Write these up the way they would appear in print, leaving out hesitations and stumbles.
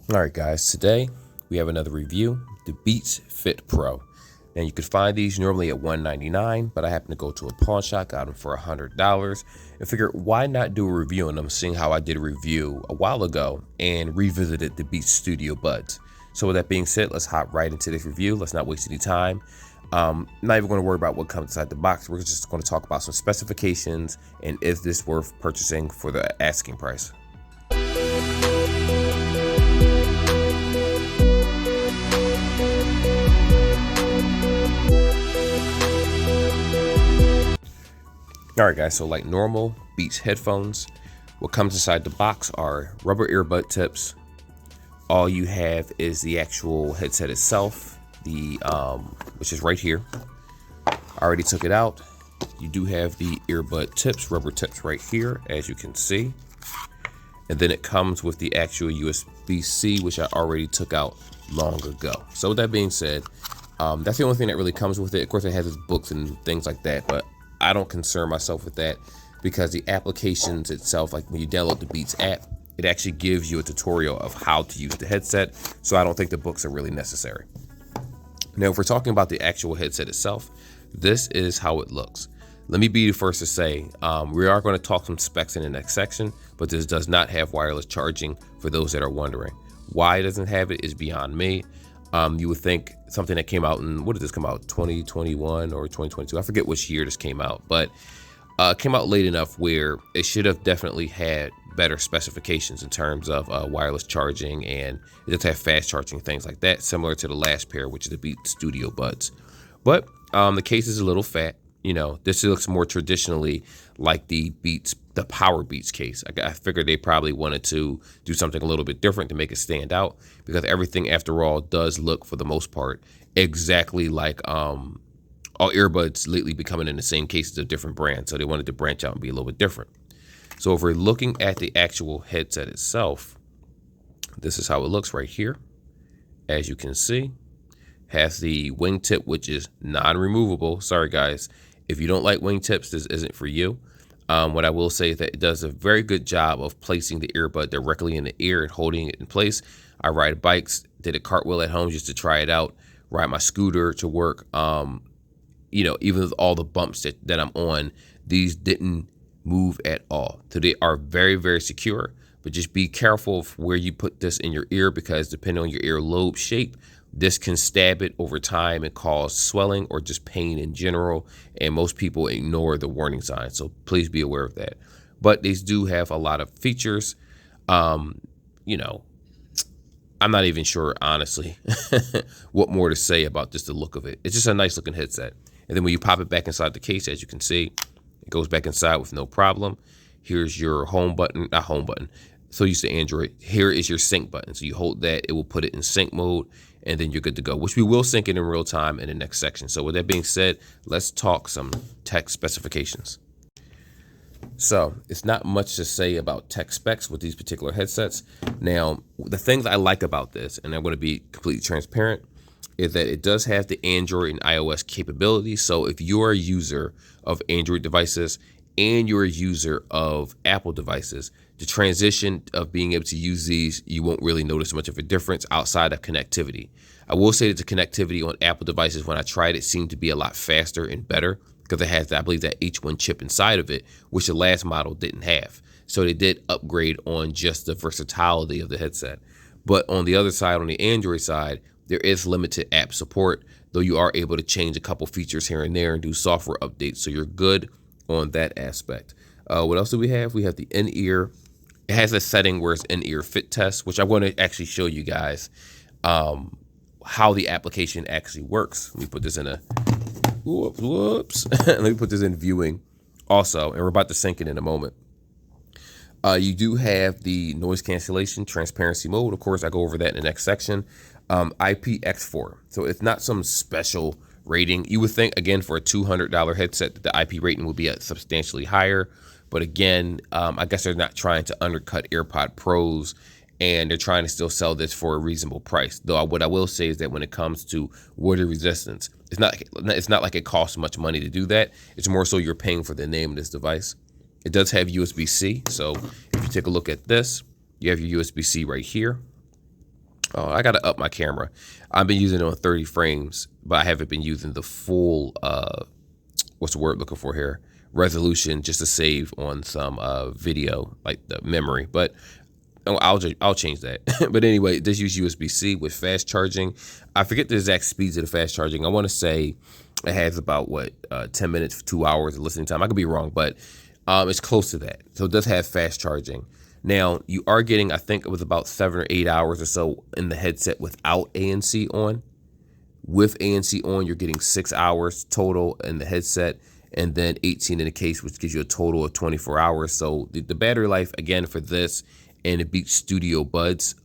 All right, guys, today we have another review, the Beats Fit Pro. Now, you could find these normally at $199, but I happen to go to a pawn shop, got them for $100, and figured why not do a review on them, seeing how I did a review a while ago and revisited the Beats Studio Buds. So with that being said, let's hop right into this review. Let's not waste any time. Not even going to worry about what comes inside the box. We're just going to talk about some specifications and is this worth purchasing for the asking price. All right, guys, so like normal Beats headphones, what comes inside the box are rubber earbud tips. All you have is the actual headset itself, which is right here. I already took it out. You do have the earbud tips, rubber tips right here, as you can see. And then it comes with the actual USB-C, which I already took out long ago. So with that being said, that's the only thing that really comes with it. Of course, it has its books and things like that, but I don't concern myself with that because the applications itself, like when you download the Beats app, it actually gives you a tutorial of how to use the headset. So I don't think the books are really necessary. Now, if we're talking about the actual headset itself, this is how it looks. Let me be the first to say, we are going to talk some specs in the next section, but this does not have wireless charging for those that are wondering. Why it doesn't have it is beyond me. You would think something that came out in, what did this come out, 2021 or 2022? I forget which year this came out, but it came out late enough where it should have definitely had better specifications in terms of wireless charging, and it does have fast charging, things like that, similar to the last pair, which is the Beats Studio Buds. But the case is a little fat. You know, this looks more traditionally like the Power Beats case. I figured they probably wanted to do something a little bit different to make it stand out, because everything, after all, does look, for the most part, exactly like all earbuds lately becoming in the same cases of different brands. So they wanted to branch out and be a little bit different. So if we're looking at the actual headset itself, this is how it looks right here. As you can see, has the wingtip, which is non-removable. Sorry, guys. If you don't like wingtips, this isn't for you. What I will say is that it does a very good job of placing the earbud directly in the ear and holding it in place. I ride bikes, did a cartwheel at home just to try it out, ride my scooter to work. You know, even with all the bumps that I'm on, these didn't move at all. So they are very, very secure, but just be careful of where you put this in your ear, because depending on your earlobe shape, this can stab it over time and cause swelling or just pain in general. And most people ignore the warning signs. So please be aware of that. But these do have a lot of features. You know, I'm not even sure, honestly, what more to say about just the look of it. It's just a nice looking headset. And then when you pop it back inside the case, as you can see, it goes back inside with no problem. Here's your home button, not home button. So used to Android. Here is your sync button. So you hold that, it will put it in sync mode, and then you're good to go, which we will sync it in real time in the next section. So with that being said, let's talk some tech specifications. So it's not much to say about tech specs with these particular headsets. Now, the things I like about this, and I'm going to be completely transparent, is that it does have the Android and iOS capabilities. So if you're a user of Android devices and you're a user of Apple devices, the transition of being able to use these, you won't really notice much of a difference outside of connectivity. I will say that the connectivity on Apple devices, when I tried it, seemed to be a lot faster and better, because it has, I believe, that H1 chip inside of it, which the last model didn't have. So they did upgrade on just the versatility of the headset. But on the other side, on the Android side, there is limited app support, though you are able to change a couple features here and there and do software updates. So you're good on that aspect. What else do we have? We have the in-ear. It has a setting where it's in-ear fit test, which I'm going to actually show you guys how the application actually works. Let me put this in a, whoops. Let me put this in viewing also, and we're about to sync it in a moment. You do have the noise cancellation transparency mode. Of course, I go over that in the next section. IPX4. So it's not some special rating. You would think, again, for a $200 headset, that the IP rating would be substantially higher. But again, I guess they're not trying to undercut AirPod Pros, and they're trying to still sell this for a reasonable price. Though what I will say is that when it comes to water resistance, it's not like it costs much money to do that. It's more so you're paying for the name of this device. It does have USB-C. So if you take a look at this, you have your USB-C right here. Oh, I gotta up my camera. I've been using it on 30 frames, but I haven't been using the full what's the word looking for here? Resolution, just to save on some video, like the memory. But I'll change that. But anyway, this use USB-C with fast charging. I forget the exact speeds of the fast charging. I want to say it has about 10 minutes, 2 hours of listening time. I could be wrong, but it's close to that. So it does have fast charging. Now you are getting, I think it was about 7 or 8 hours or so in the headset without ANC on. With ANC on, you're getting 6 hours total in the headset, and then 18 in the case, which gives you a total of 24 hours. So the battery life, again, for this and the Beats Studio Buds,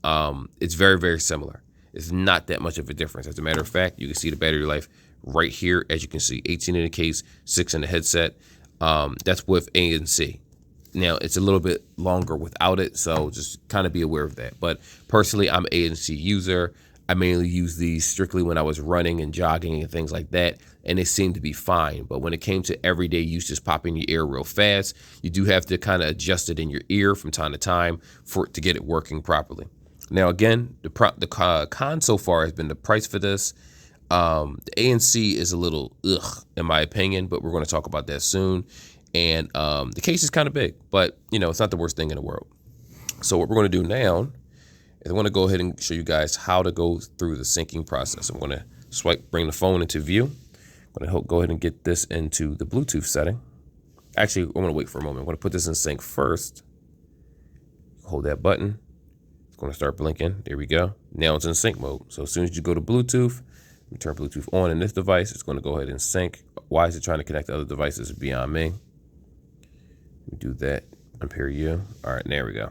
it's very, very similar. It's not that much of a difference. As a matter of fact, you can see the battery life right here. As you can see, 18 in the case, 6 in the headset. That's with ANC. Now, it's a little bit longer without it, so just kind of be aware of that. But personally, I'm an ANC user. I mainly use these strictly when I was running and jogging and things like that, and it seemed to be fine. But when it came to everyday use, just popping your ear real fast, you do have to kind of adjust it in your ear from time to time for it to get it working properly. Now, again, the con so far has been the price for this. The ANC is a little ugh, in my opinion, but we're going to talk about that soon. And the case is kind of big, but, you know, it's not the worst thing in the world. So what we're going to do now is I want to go ahead and show you guys how to go through the syncing process. I'm going to bring the phone into view. I'm going to go ahead and get this into the Bluetooth setting. Actually, I'm going to wait for a moment. I'm going to put this in sync first. Hold that button. It's going to start blinking. There we go. Now it's in sync mode. So as soon as you go to Bluetooth, we turn Bluetooth on in this device, it's going to go ahead and sync. Why is it trying to connect to other devices? Is beyond me. We do that. Unpair you. All right, there we go.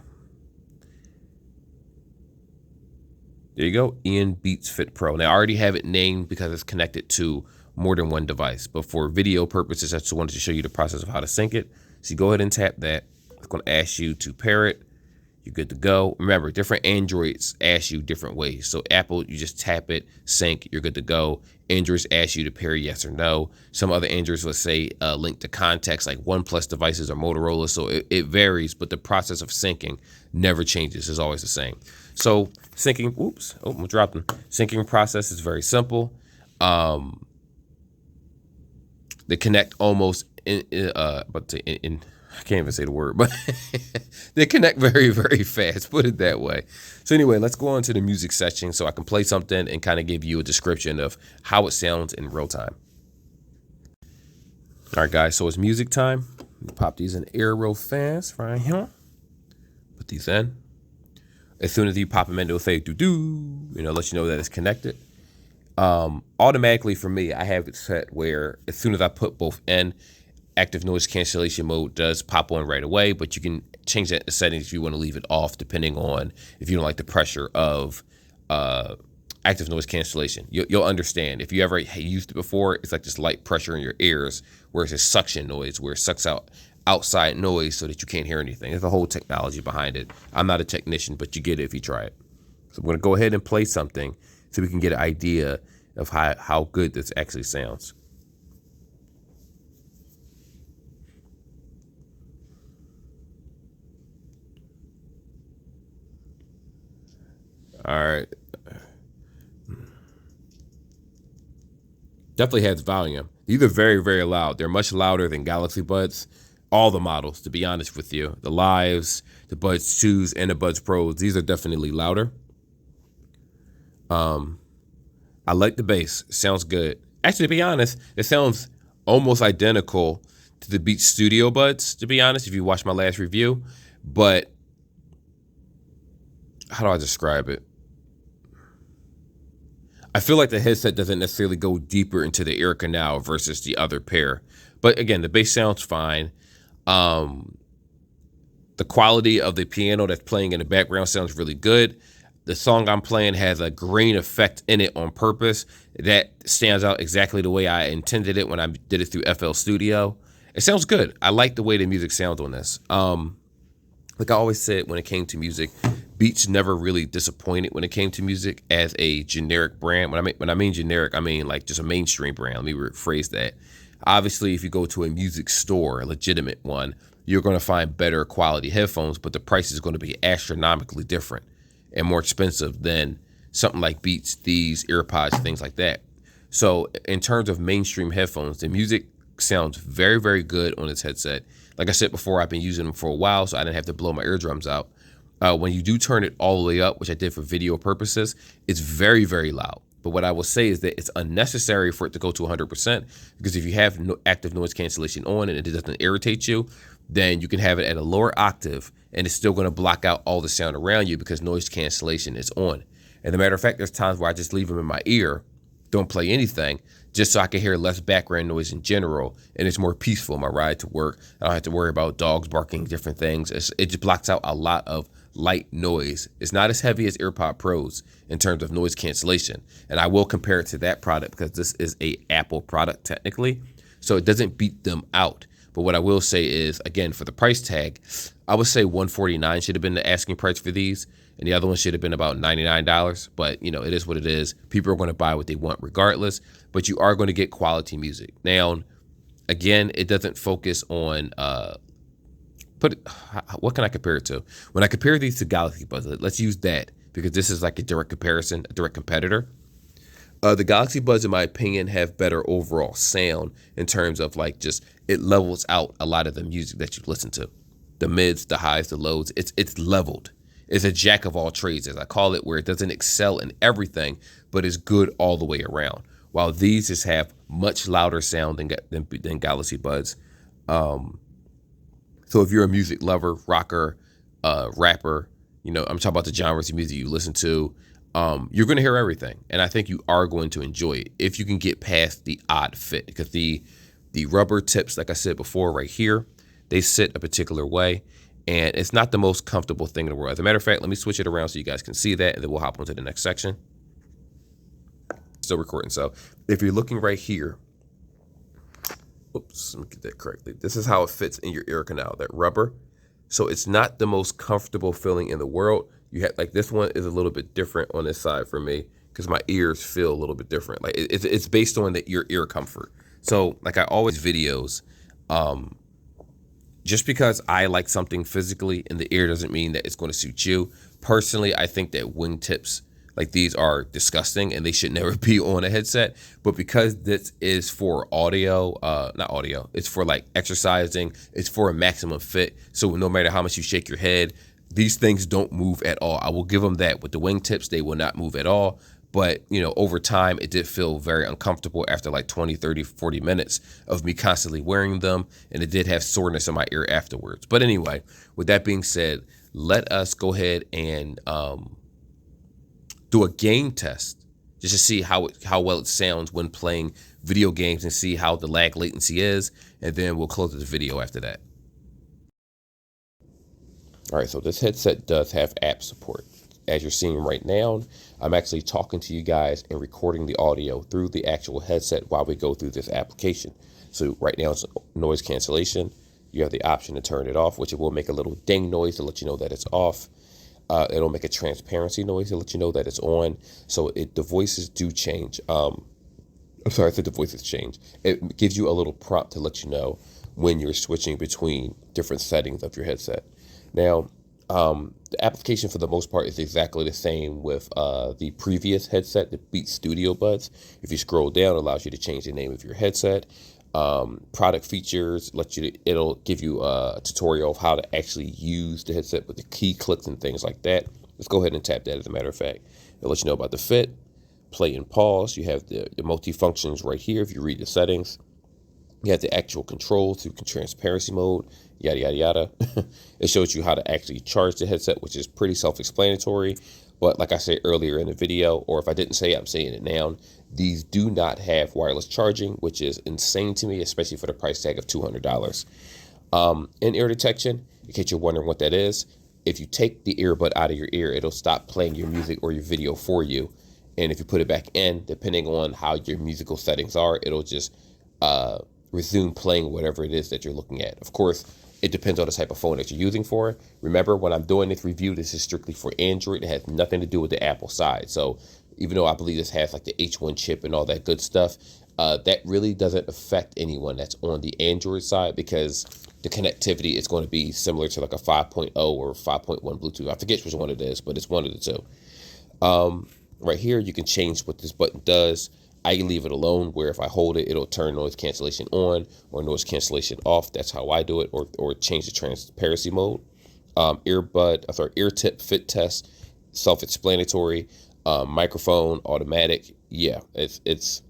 There you go, Ian Beats Fit Pro. Now, I already have it named because it's connected to more than one device, but for video purposes, I just wanted to show you the process of how to sync it. So you go ahead and tap that. It's going to ask you to pair it. You're good to go. Remember, different Androids ask you different ways. So Apple, you just tap it, sync, you're good to go. Androids ask you to pair yes or no. Some other Androids, let's say, link to contacts like OnePlus devices or Motorola. So it varies, but the process of syncing never changes. It's always the same. So syncing, oops, oh, I'm dropping. Syncing process is very simple. They connect almost I can't even say the word, but they connect very, very fast, put it that way. So anyway, let's go on to the music section so I can play something and kind of give you a description of how it sounds in real time. All right, guys, so it's music time. Pop these in air real fast right here. Put these in. As soon as you pop them in, it'll say doo-doo, let you know that it's connected. Automatically for me, I have it set where as soon as I put both in, active noise cancellation mode does pop on right away, but you can change that in the settings if you want to leave it off, depending on if you don't like the pressure of active noise cancellation. You'll understand. If you ever used it before, it's like this light pressure in your ears, whereas it's suction noise, where it sucks out outside noise so that you can't hear anything. There's a whole technology behind it. I'm not a technician, but you get it if you try it. So I'm going to go ahead and play something so we can get an idea of how good this actually sounds. All right. Definitely has volume. These are very, very loud. They're much louder than Galaxy Buds. All the models, to be honest with you. The Lives, the Buds 2s, and the Buds Pros. These are definitely louder. I like the bass. It sounds good. Actually, to be honest, it sounds almost identical to the Beats Studio Buds, to be honest, if you watch my last review. But how do I describe it? I feel like the headset doesn't necessarily go deeper into the ear canal versus the other pair. But again, the bass sounds fine. The quality of the piano that's playing in the background sounds really good. The song I'm playing has a green effect in it on purpose. That stands out exactly the way I intended it when I did it through FL Studio. It sounds good. I like the way the music sounds on this. Like I always said when it came to music, Beats never really disappointed when it came to music as a generic brand. When I mean generic, I mean like just a mainstream brand. Let me rephrase that. Obviously, if you go to a music store, a legitimate one, you're going to find better quality headphones, but the price is going to be astronomically different and more expensive than something like Beats, these AirPods, things like that. So in terms of mainstream headphones, the music sounds very, very good on this headset. Like I said before, I've been using them for a while, so I didn't have to blow my eardrums out. When you do turn it all the way up, which I did for video purposes, it's very, very loud. But what I will say is that it's unnecessary for it to go to 100%, because if you have active noise cancellation on and it doesn't irritate you, then you can have it at a lower octave and it's still going to block out all the sound around you because noise cancellation is on. And as a matter of fact, there's times where I just leave them in my ear, don't play anything, just so I can hear less background noise in general, and it's more peaceful my ride to work. I don't have to worry about dogs barking, different things. It just blocks out a lot of light noise. It's not as heavy as AirPod Pros in terms of noise cancellation, and I will compare it to that product because this is a Apple product technically, so it doesn't beat them out. But what I will say is, again, for the price tag, I would say $149 should have been the asking price for these, and the other one should have been about $99. But, you know, it is what it is. People are going to buy what they want regardless, but you are going to get quality music. Now, again, it doesn't focus on, what can I compare it to? When I compare these to Galaxy Buds, let's use that because this is like a direct comparison, a direct competitor. The Galaxy Buds, in my opinion, have better overall sound in terms of like just it levels out a lot of the music that you listen to. The mids, the highs, the lows, it's leveled. It's a jack of all trades, as I call it, where it doesn't excel in everything, but is good all the way around. While these just have much louder sound than Galaxy Buds. So if you're a music lover, rocker, rapper, you know, I'm talking about the genres of music you listen to, you're going to hear everything. And I think you are going to enjoy it if you can get past the odd fit, because the rubber tips, like I said before, right here, they sit a particular way. And it's not the most comfortable thing in the world. As a matter of fact, let me switch it around so you guys can see that, and then we'll hop on to the next section. Still recording. So if you're looking right here, oops, let me get that correctly. This is how it fits in your ear canal, that rubber. So it's not the most comfortable feeling in the world. You have, like, this one is a little bit different on this side for me because my ears feel a little bit different. Like it's based on your ear comfort. So like I always videos, just because I like something physically in the ear doesn't mean that it's going to suit you. Personally, I think that wingtips like these are disgusting and they should never be on a headset. But because this is for audio, not audio, it's for like exercising, it's for a maximum fit. So no matter how much you shake your head, these things don't move at all. I will give them that. With the wingtips, they will not move at all. But, you know, over time, it did feel very uncomfortable after like 20, 30, 40 minutes of me constantly wearing them. And it did have soreness in my ear afterwards. But anyway, with that being said, let us go ahead and do a game test just to see how well it sounds when playing video games and see how the lag latency is. And then we'll close the video after that. All right, so this headset does have app support. As you're seeing right now, I'm actually talking to you guys and recording the audio through the actual headset while we go through this application. So right now it's noise cancellation. You have the option to turn it off, which it will make a little ding noise to let you know that it's off. It'll make a transparency noise to let you know that it's on. So the voices do change. I'm sorry, I said the voices change. It gives you a little prompt to let you know when you're switching between different settings of your headset. Now, the application for the most part is exactly the same with the previous headset, the Beats Studio Buds. If you scroll down, it allows you to change the name of your headset. Product features, it'll give you a tutorial of how to actually use the headset with the key clicks and things like that. Let's go ahead and tap that as a matter of fact. It'll let you know about the fit, play and pause. You have the multi-functions right here if you read the settings. You have the actual controls through transparency mode, yada, yada, yada. It shows you how to actually charge the headset, which is pretty self-explanatory. But like I said earlier in the video, or if I didn't say it, I'm saying it now, these do not have wireless charging, which is insane to me, especially for the price tag of $200. In-ear detection, in case you're wondering what that is, if you take the earbud out of your ear, it'll stop playing your music or your video for you. And if you put it back in, depending on how your musical settings are, it'll just resume playing whatever it is that you're looking at. Of course, it depends on the type of phone that you're using for. Remember, when I'm doing this review, this is strictly for Android. It has nothing to do with the Apple side. So even though I believe this has like the H1 chip and all that good stuff, that really doesn't affect anyone that's on the Android side because the connectivity is going to be similar to like a 5.0 or 5.1 Bluetooth. I forget which one it is, but it's one of the two. Right here, you can change what this button does. I can leave it alone, where if I hold it, it'll turn noise cancellation on or noise cancellation off. That's how I do it, or change the transparency mode. Ear tip fit test, self-explanatory. Microphone, automatic. Yeah, it's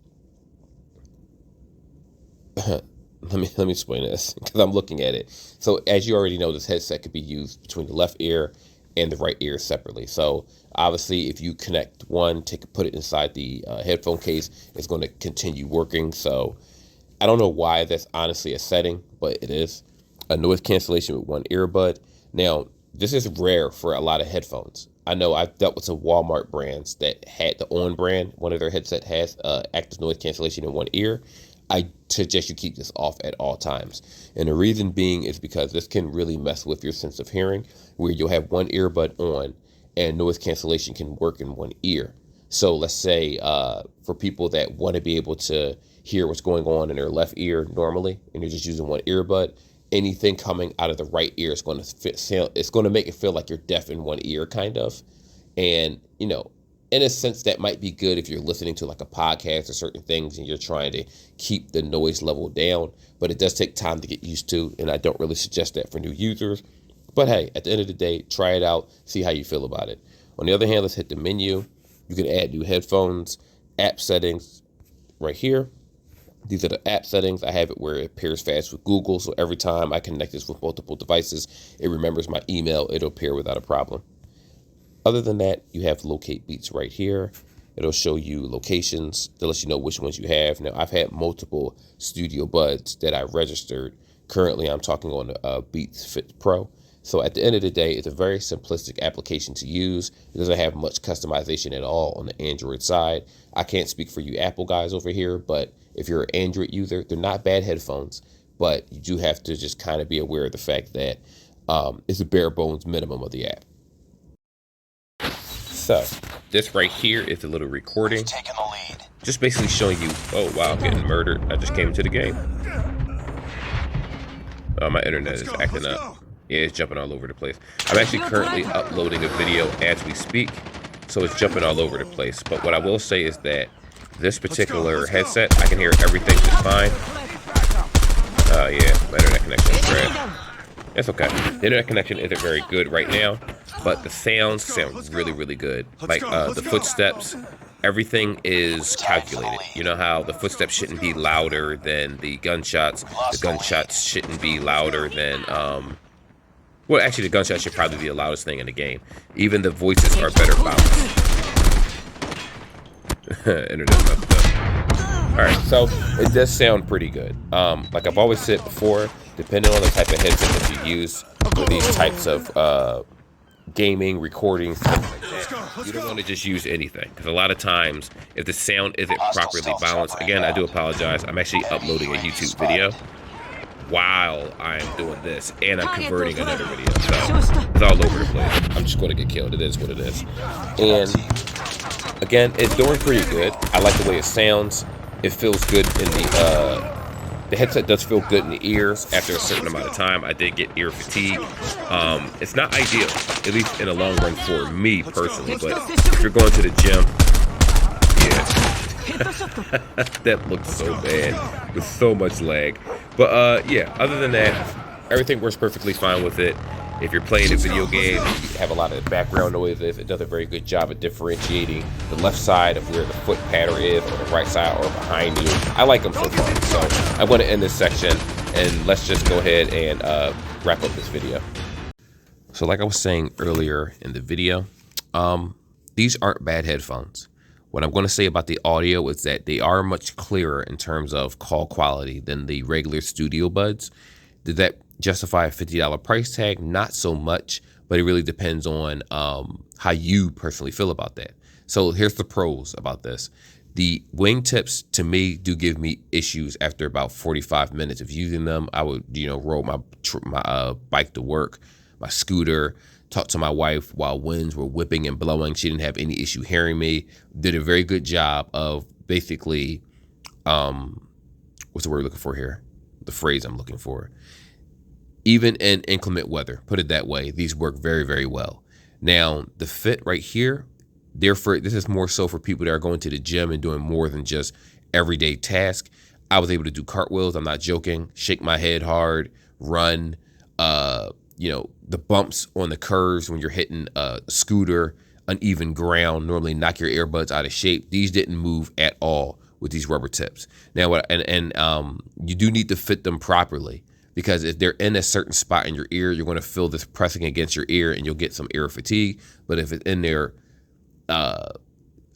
let me explain this because I'm looking at it. So as you already know, this headset could be used between the left ear and the right ear separately. So obviously, if you connect one, put it inside the headphone case, it's going to continue working. So I don't know why that's honestly a setting, but it is. A noise cancellation with one earbud. Now, this is rare for a lot of headphones. I know I've dealt with some Walmart brands that had the On brand. One of their headset has active noise cancellation in one ear. I suggest you keep this off at all times. And the reason being is because this can really mess with your sense of hearing, where you'll have one earbud on and noise cancellation can work in one ear. So let's say for people that want to be able to hear what's going on in their left ear normally, and you're just using one earbud, anything coming out of the right ear is going to it's going to make it feel like you're deaf in one ear, kind of. And, you know, in a sense, that might be good if you're listening to like a podcast or certain things and you're trying to keep the noise level down, but it does take time to get used to, and I don't really suggest that for new users. But hey, at the end of the day, try it out, see how you feel about it. On the other hand, let's hit the menu. You can add new headphones, app settings right here. These are the app settings. I have it where it pairs fast with Google, so every time I connect this with multiple devices, it remembers my email. It'll pair without a problem. Other than that, you have locate beats right here. It'll show you locations to let you know which ones you have. Now, I've had multiple studio buds that I registered. Currently, I'm talking on the Beats Fit Pro. So at the end of the day, it's a very simplistic application to use. It doesn't have much customization at all on the Android side. I can't speak for you Apple guys over here, but if you're an Android user, they're not bad headphones, but you do have to just kind of be aware of the fact that it's a bare bones minimum of the app. So this right here is a little recording, just basically showing you, oh wow, I'm getting murdered. I just came into the game. My internet is acting up. Yeah, it's jumping all over the place. I'm actually currently uploading a video as we speak, so it's jumping all over the place. But what I will say is that this particular headset, I can hear everything just fine. Yeah, my internet connection is trash. It's okay. The internet connection isn't very good right now, but the sounds sound really, really good. Like the footsteps, everything is calculated. You know how the footsteps shouldn't be louder than the gunshots. The gunshots shouldn't be louder than, well, actually, the gunshots should probably be the loudest thing in the game. Even the voices are better balanced. Internet's messed up. Alright, so it does sound pretty good. Like I've always said before, depending on the type of headset that you use for these types of gaming, recording, stuff like that, you don't want to just use anything. Because a lot of times, if the sound isn't properly balanced, again, I do apologize. I'm actually uploading a YouTube video while I'm doing this, and I'm converting another video, so it's all over the place. I'm just going to get killed. It is what it is. And again, it's doing pretty good. I like the way it sounds. It feels good in the headset does feel good in the ears after a certain amount of time. I did get ear fatigue. It's not ideal, at least in the long run for me personally, but if you're going to the gym, yeah, that looks so bad with so much lag. But yeah, other than that, everything works perfectly fine with it. If you're playing a video game, you have a lot of background noises. It does a very good job of differentiating the left side of where the foot pattern is, or the right side, or behind you. I like them so far. So I want to end this section, and let's just go ahead and wrap up this video. So like I was saying earlier in the video, these aren't bad headphones. What I'm going to say about the audio is that they are much clearer in terms of call quality than the regular studio buds. Did that justify a $50 price tag? Not so much, but it really depends on how you personally feel about that. So here's the pros about this. The wingtips, to me, do give me issues after about 45 minutes of using them. I would, roll my bike to work, my scooter, talk to my wife while winds were whipping and blowing. She didn't have any issue hearing me. Did a very good job of basically, what's the word I'm looking for here? The phrase I'm looking for. Even in inclement weather, put it that way, these work very, very well. Now, the fit right here, Therefore, this is more so for people that are going to the gym and doing more than just everyday tasks. I was able to do cartwheels. I'm not joking. Shake my head hard, run. The bumps on the curves when you're hitting a scooter, uneven ground, normally knock your earbuds out of shape. These didn't move at all with these rubber tips. Now, you do need to fit them properly, because if they're in a certain spot in your ear, you're going to feel this pressing against your ear and you'll get some ear fatigue. But if it's in there, I'm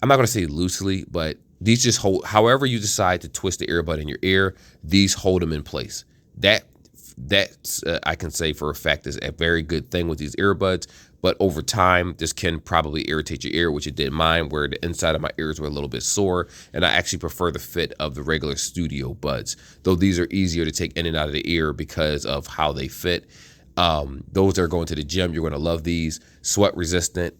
not going to say loosely, but these just hold, however you decide to twist the earbud in your ear, these hold them in place. That's I can say for a fact is a very good thing with these earbuds. But over time, this can probably irritate your ear, which it did mine, where the inside of my ears were a little bit sore. And I actually prefer the fit of the regular studio buds, though these are easier to take in and out of the ear because of how they fit. Those that are going to the gym, you're going to love these. Sweat resistant.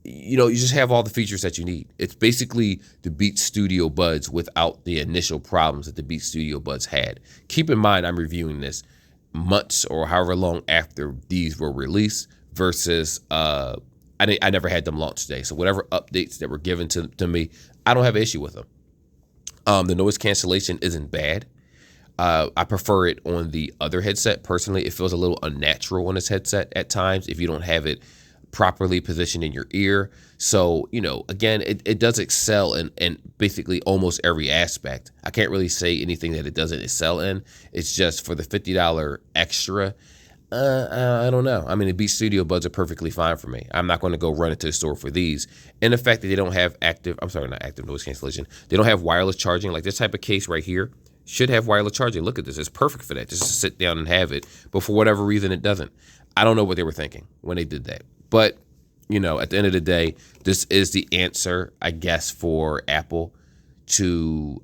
You just have all the features that you need. It's basically the Beats Studio Buds without the initial problems that the Beats Studio Buds had. Keep in mind, I'm reviewing this months or however long after these were released versus I never had them launch today. So whatever updates that were given to me, I don't have an issue with them. The noise cancellation isn't bad. I prefer it on the other headset. Personally, it feels a little unnatural on this headset at times if you don't have it properly positioned in your ear. So, again, it does excel in basically almost every aspect. I can't really say anything that it doesn't excel in. It's just for the $50 extra. I don't know. I mean, the Beats Studio Buds are perfectly fine for me. I'm not going to go run into the store for these. And the fact that they don't have not active noise cancellation. They don't have wireless charging. Like this type of case right here should have wireless charging. Look at this. It's perfect for that. Just to sit down and have it. But for whatever reason, it doesn't. I don't know what they were thinking when they did that. But, at the end of the day, this is the answer, I guess, for Apple to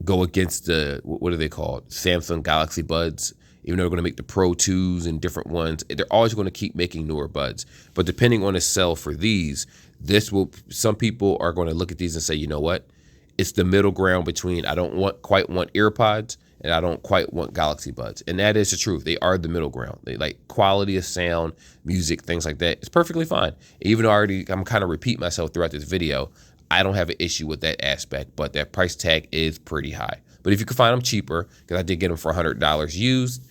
go against the, what are they called? Samsung Galaxy Buds. Even though they're going to make the Pro 2s and different ones, they're always going to keep making newer buds. But depending on the sell for these, some people are going to look at these and say, you know what? It's the middle ground between I don't quite want EarPods and I don't quite want Galaxy Buds. And that is the truth. They are the middle ground. They like quality of sound, music, things like that. It's perfectly fine. Even though I'm kind of repeat myself throughout this video, I don't have an issue with that aspect, but that price tag is pretty high. But if you can find them cheaper, because I did get them for $100 used,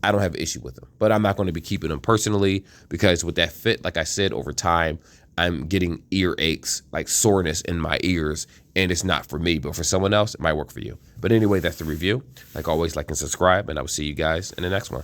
I don't have an issue with them. But I'm not going to be keeping them personally, because with that fit, like I said, over time, I'm getting ear aches, like soreness in my ears, and it's not for me, but for someone else, it might work for you. But anyway, that's the review. Like always, like and subscribe, and I will see you guys in the next one.